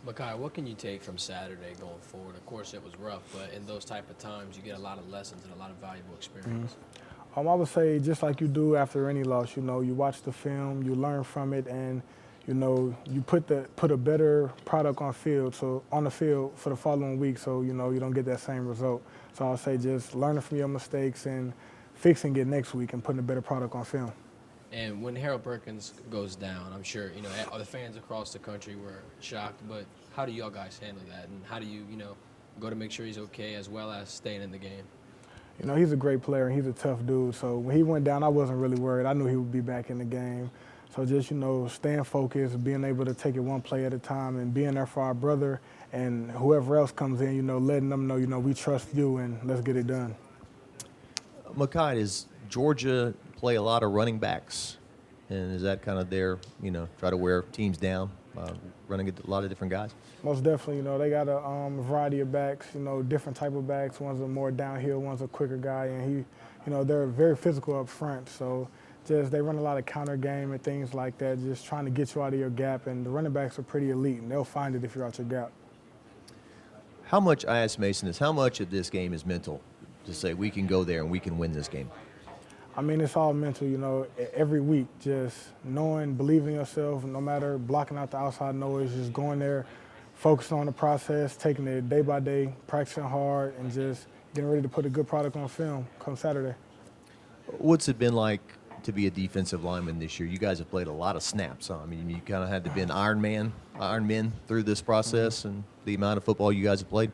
Mekhi, what can you take from Saturday going forward? Of course, it was rough, but in those type of times, you get a lot of lessons and a lot of valuable experience. I would say just like you do after any loss, you watch the film, you learn from it, and you put a better product on the field for the following week, so you don't get that same result. So I'll say just learning from your mistakes and fixing it next week and putting a better product on film. And when Harold Perkins goes down, I'm sure the fans across the country were shocked. But how do y'all guys handle that, and how do you go to make sure he's okay as well as staying in the game? He's a great player and he's a tough dude. So when he went down, I wasn't really worried. I knew he would be back in the game. So just, staying focused, being able to take it one play at a time and being there for our brother and whoever else comes in, letting them know, we trust you and let's get it done. Mekhi, does Georgia play a lot of running backs? And is that kind of their, try to wear teams down, running a lot of different guys? Most definitely, they got a variety of backs, different type of backs. One's a more downhill, one's a quicker guy, and they're very physical up front. So just they run a lot of counter game and things like that, just trying to get you out of your gap. And the running backs are pretty elite, and they'll find it if you're out your gap. How much, I asked Mason this, how much of this game is mental to say we can go there and we can win this game? I mean, it's all mental, every week, just knowing, believing in yourself, no matter blocking out the outside noise, just going there, focusing on the process, taking it day by day, practicing hard, and just getting ready to put a good product on film come Saturday. What's it been like to be a defensive lineman this year? You guys have played a lot of snaps. Huh? I mean, you kind of had to be an Iron Men through this process and the amount of football you guys have played.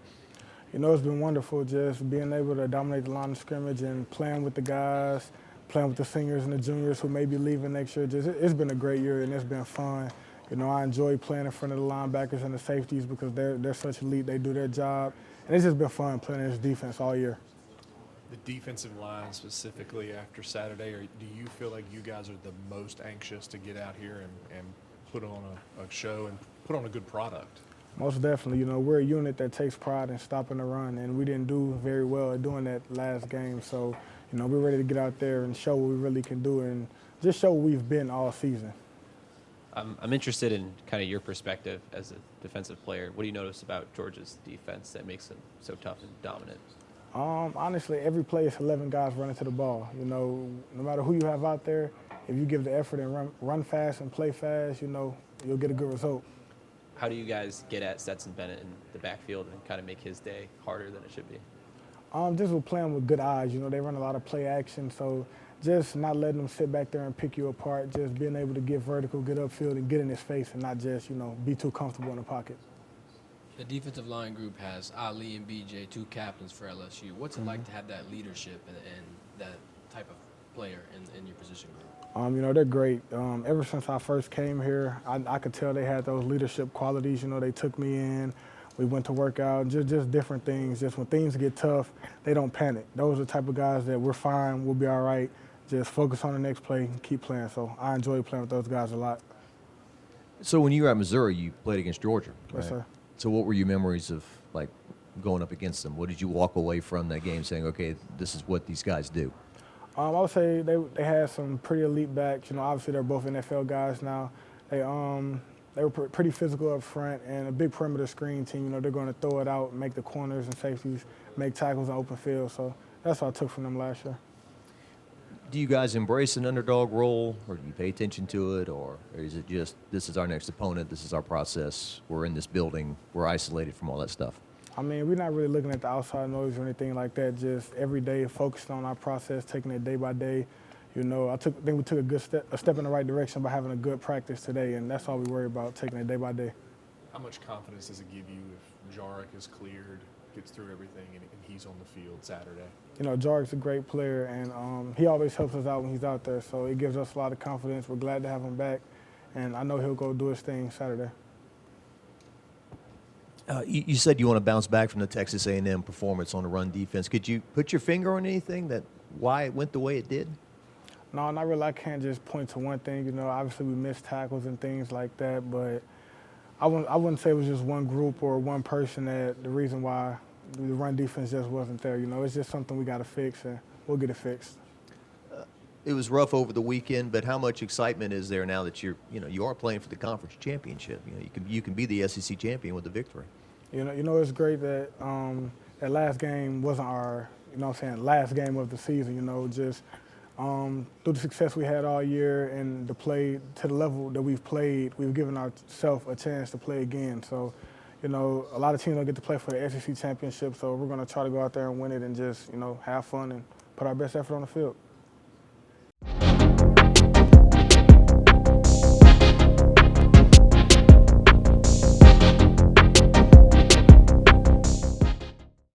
It's been wonderful just being able to dominate the line of scrimmage and playing with the guys, playing with the seniors and the juniors who may be leaving next year. It's been a great year and it's been fun. I enjoy playing in front of the linebackers and the safeties because they're such elite. They do their job. And it's just been fun playing this defense all year. The defensive line specifically after Saturday, or do you feel like you guys are the most anxious to get out here and put on a show and put on a good product? Most definitely. We're a unit that takes pride in stopping the run, and we didn't do very well at doing that last game. So, we're ready to get out there and show what we really can do and just show what we've been all season. I'm interested in kind of your perspective as a defensive player. What do you notice about Georgia's defense that makes them so tough and dominant? Honestly, every play is 11 guys running to the ball. No matter who you have out there, if you give the effort and run fast and play fast, you'll get a good result. How do you guys get at Stetson Bennett in the backfield and kind of make his day harder than it should be? Just with playing with good eyes. They run a lot of play action, so just not letting them sit back there and pick you apart, just being able to get vertical, get upfield, and get in his face and not just, be too comfortable in the pocket. The defensive line group has Ali and BJ, two captains for LSU. What's it like to have that leadership and that type of player in your position group? They're great. Ever since I first came here, I could tell they had those leadership qualities. They took me in. We went to work out, just different things. Just when things get tough, they don't panic. Those are the type of guys that we're fine, we'll be all right. Just focus on the next play and keep playing. So I enjoy playing with those guys a lot. So when you were at Missouri, you played against Georgia, right? Yes, sir. So what were your memories of, like, going up against them? What did you walk away from that game saying, okay, this is what these guys do? I would say they had some pretty elite backs. Obviously they're both NFL guys now. They were pretty physical up front and a big perimeter screen team. They're going to throw it out, make the corners and safeties, make tackles in open field. So that's what I took from them last year. Do you guys embrace an underdog role, or do you pay attention to it, or is it just, this is our next opponent, this is our process, we're in this building, we're isolated from all that stuff? I mean, we're not really looking at the outside noise or anything like that, just every day focused on our process, taking it day by day. I think we took a step in the right direction by having a good practice today, and that's all we worry about, taking it day by day. How much confidence does it give you if Jarek is cleared, gets through everything, and he's on the field Saturday? Jarek's a great player, and he always helps us out when he's out there, so it gives us a lot of confidence. We're glad to have him back, and I know he'll go do his thing Saturday. You said you want to bounce back from the Texas A&M performance on the run defense. Could you put your finger on anything why it went the way it did? No, not really. I can't just point to one thing. Obviously we missed tackles and things like that, but I wouldn't say it was just one group or one person that the reason why the run defense just wasn't there. It's just something we got to fix, and we'll get it fixed. it was rough over the weekend, but how much excitement is there now that you are playing for the conference championship? You can be the SEC champion with a victory. It's great that that last game wasn't our, last game of the season. Just through the success we had all year and to play to the level that we've played, we've given ourselves a chance to play again. So, a lot of teams don't get to play for the SEC championship, so we're going to try to go out there and win it and just, have fun and put our best effort on the field.